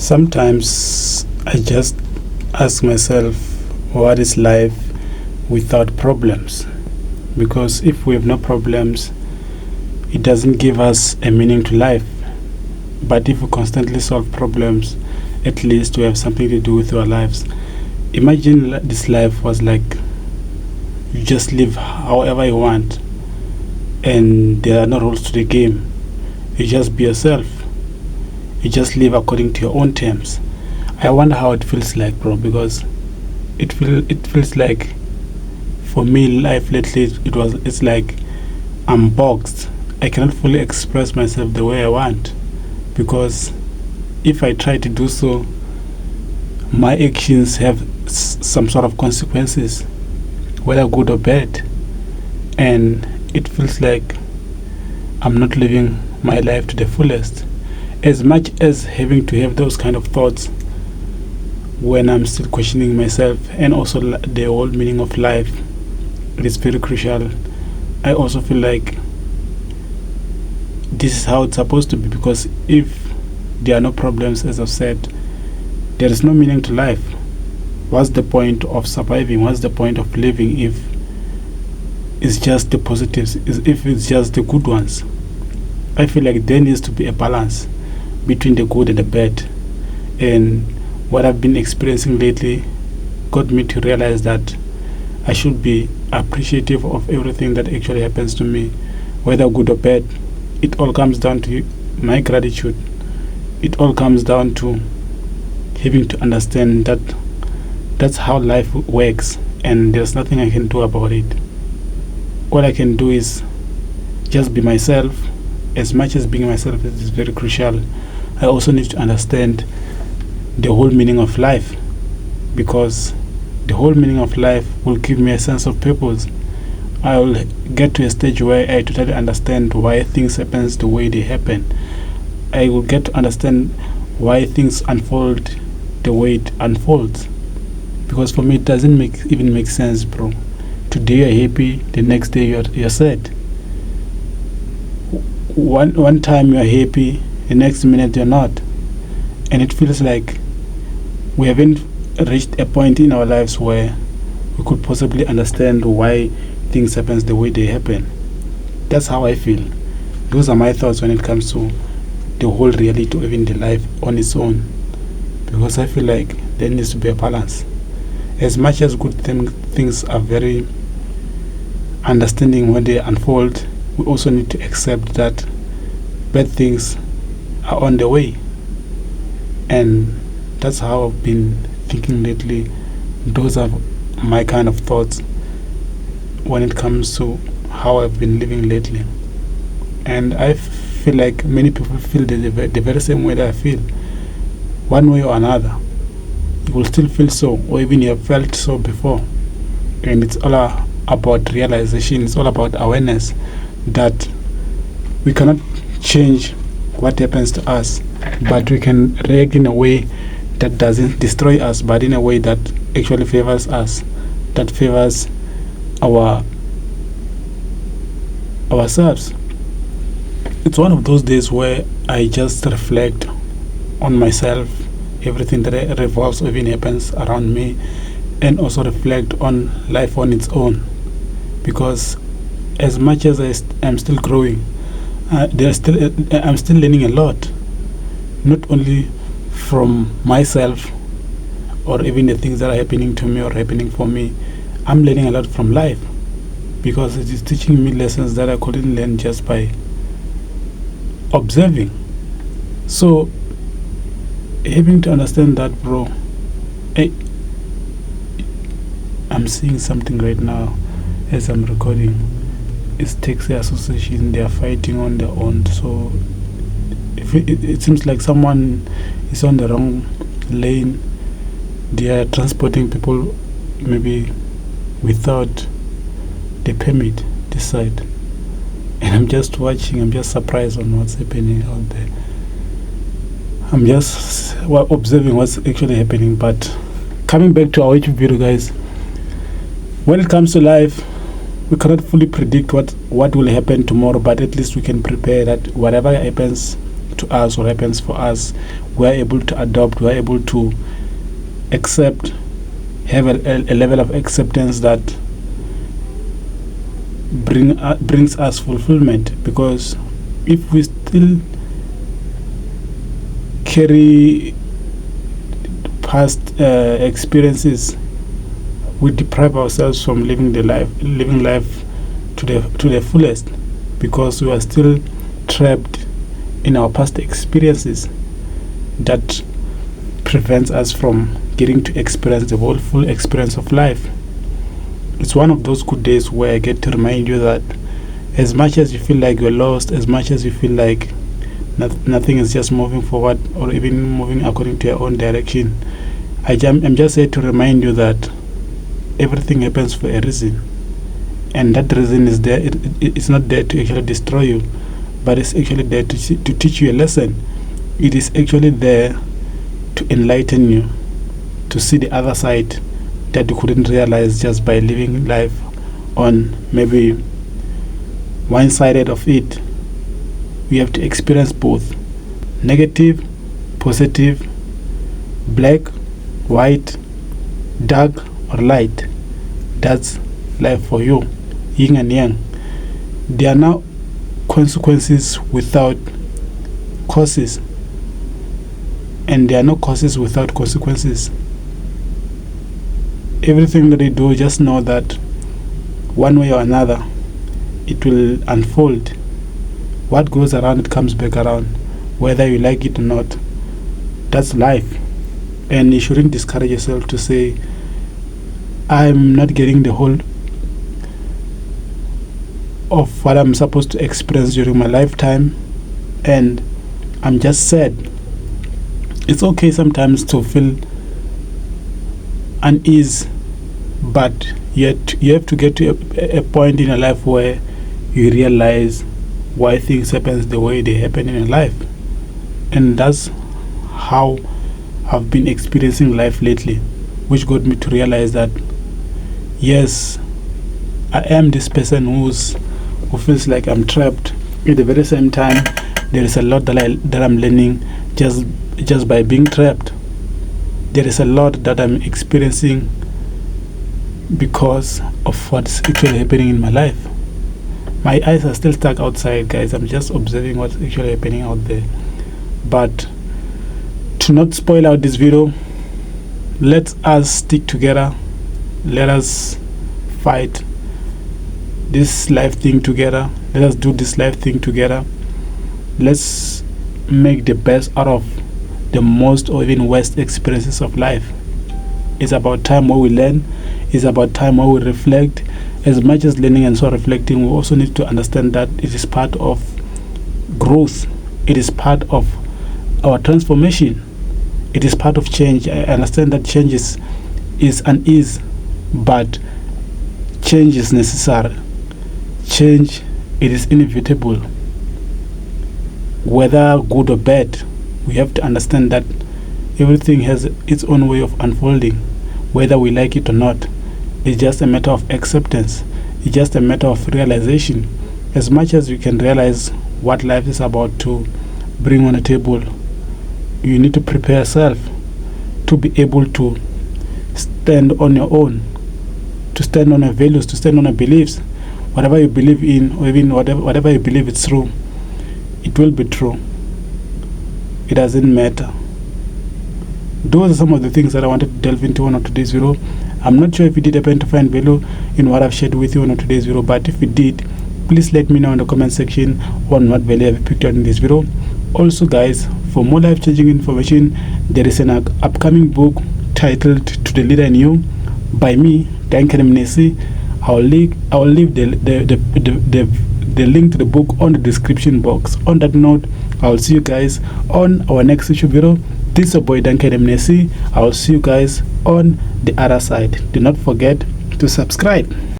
Sometimes I just ask myself, what is life without problems? Because if we have no problems, it doesn't give us a meaning to life. But if we constantly solve problems, at least we have something to do with our lives. Imagine this life was like you just live however you want, and there are no rules to the game. You just be yourself. You just live according to your own terms. I wonder how it feels like, bro, because it feels like, for me, life lately it's like I'm boxed. I cannot fully express myself the way I want, because if I try to do so, my actions have some sort of consequences, whether good or bad, and it feels like I'm not living my life to the fullest. As much as having to have those kind of thoughts when I'm still questioning myself and also the whole meaning of life, it is very crucial. I also feel like this is how it's supposed to be, because if there are no problems, as I've said, there is no meaning to life. What's the point of surviving? What's the point of living if it's just the positives, if it's just the good ones? I feel like there needs to be a balance between the good and the bad. And what I've been experiencing lately got me to realize that I should be appreciative of everything that actually happens to me, whether good or bad. It all comes down to my gratitude. It all comes down to having to understand that that's how life works, and there's nothing I can do about it. All I can do is just be myself. As much as being myself is very crucial, I also need to understand the whole meaning of life, because the whole meaning of life will give me a sense of purpose. I will get to a stage where I totally understand why things happen the way they happen. I will get to understand why things unfold the way it unfolds. Because for me, it doesn't even make sense, bro. Today you're happy, the next day you're sad. One time you're happy, the next minute you're not. And it feels like we haven't reached a point in our lives where we could possibly understand why things happen the way they happen. That's how I feel. Those are my thoughts when it comes to the whole reality of even the life on its own. Because I feel like there needs to be a balance. As much as good things are very understanding when they unfold, we also need to accept that bad things are on the way. And that's how I've been thinking lately. Those are my kind of thoughts when it comes to how I've been living lately. And I feel like many people feel the very same way that I feel. One way or another, you will still feel so, or even you have felt so before. And it's all about realization, it's all about awareness that we cannot change what happens to us, but we can react in a way that doesn't destroy us, but in a way that actually favors us, that favors ourselves. It's one of those days where I just reflect on myself, everything that revolves or even happens around me, and also reflect on life on its own. Because as much as I'm still growing, I'm still learning a lot, not only from myself or even the things that are happening to me or happening for me. I'm learning a lot from life, because it is teaching me lessons that I couldn't learn just by observing. So having to understand that, bro, I'm seeing something right now as I'm recording. It's taxi association, they are fighting on their own. So if it seems like someone is on the wrong lane. They are transporting people maybe without the permit this side, and I'm just watching. I'm just surprised on what's happening out there. I'm just observing what's actually happening. But coming back to our YouTube video, guys, when it comes to life, we cannot fully predict what will happen tomorrow, but at least we can prepare that whatever happens to us or happens for us, we are able to adopt, we are able to accept, have a level of acceptance that brings us fulfillment. Because if we still carry past experiences, we deprive ourselves from living life to the fullest, because we are still trapped in our past experiences. That prevents us from getting to experience the whole full experience of life. It's one of those good days where I get to remind you that as much as you feel like you're lost, as much as you feel like nothing is just moving forward or even moving according to your own direction, I'm just here to remind you that everything happens for a reason, and that reason is there. It's not there to actually destroy you, but it's actually there to teach you a lesson. It is actually there to enlighten you, to see the other side that you couldn't realize just by living life on maybe one sided of it. We have to experience both: negative, positive, black, white, dark or light. That's life for you, yin and yang. There are now consequences without causes, and there are no causes without consequences. Everything that you do, just know that one way or another it will unfold. What goes around, it comes back around, whether you like it or not. That's life. And you shouldn't discourage yourself to say, I'm not getting the whole of what I'm supposed to experience during my lifetime, and I'm just sad. It's okay sometimes to feel unease, but yet you have to get to a point in your life where you realize why things happen the way they happen in your life. And that's how I've been experiencing life lately, which got me to realize that yes, I am this person who feels like I'm trapped. At the very same time, there is a lot that I'm learning just by being trapped. There is a lot that I'm experiencing because of what's actually happening in my life. My eyes are still stuck outside, guys. I'm just observing what's actually happening out there. But to not spoil out this video, let us stick together. Let us fight this life thing together. Let us do this life thing together. Let's make the best out of the most or even worst experiences of life. It's about time where we learn. It's about time where we reflect. As much as learning and so reflecting, we also need to understand that it is part of growth. It is part of our transformation. It is part of change. I understand that change is unease, but change is necessary. Change, it is inevitable. Whether good or bad, we have to understand that everything has its own way of unfolding, whether we like it or not. It's just a matter of acceptance. It's just a matter of realization. As much as you can realize what life is about to bring on the table, you need to prepare yourself to be able to stand on your own, to stand on your values, to stand on your beliefs. Whatever you believe in, or even whatever you believe it's true, it will be true. It doesn't matter. Those are some of the things that I wanted to delve into on today's video. I'm not sure if you did happen to find value in what I've shared with you on today's video, but if you did, please let me know in the comment section on what value I've picked out in this video. Also, guys, for more life-changing information, there is an upcoming book titled To the Leader in You by me, Duncan Mnesi. I'll leave the link to the book on the description box. On that note, I'll see you guys on our next issue video. This is your boy Duncan Mnesi. I'll see you guys on the other side. Do not forget to subscribe.